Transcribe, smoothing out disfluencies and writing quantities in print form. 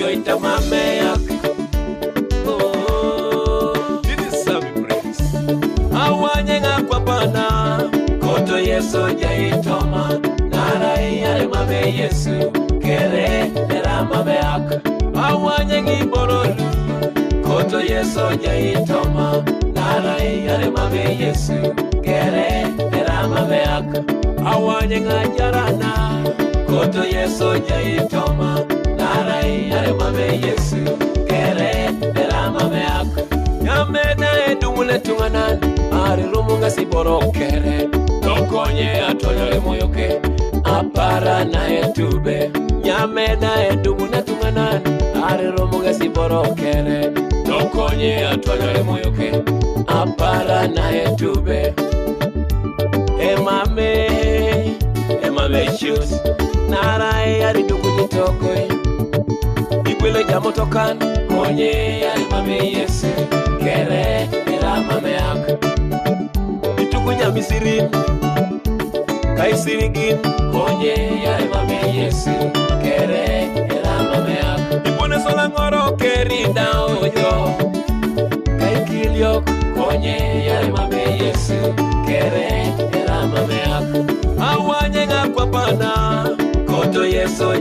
jointa mameyak. Oh, this is Sammy Praise. Awanye ngakwa pana koto Yesu jaitoma nara yale mame Yesu kere nera mameyak. Awanye ngiborolu koto Yesu jaitoma nara yale mame Yesu kere nera mameyak. Awanye ngajarana koto Yesu jaitoma nara yale mame Yesu kere nera mameyak. Nyamena edumule tunganan ari rumunga siboro kere tokonye atonyole moyoke apara na etube. Nyamena edumule tunganan ari rumunga siboro kere tokonye atonyole moyoke apara na etube. Emame shoes narai ari dugu tokoi ikwele jamotokan konye ari mame Yesu kere era mame ak. Itugu nyamisirin kaisirigin konye ari mame Yesu kere era mame ak. Ipone sola ngoro keri daoyo kaikilio konye ari mame Yesu kere era mame ak. Awanye ngakwa pana koto Yesu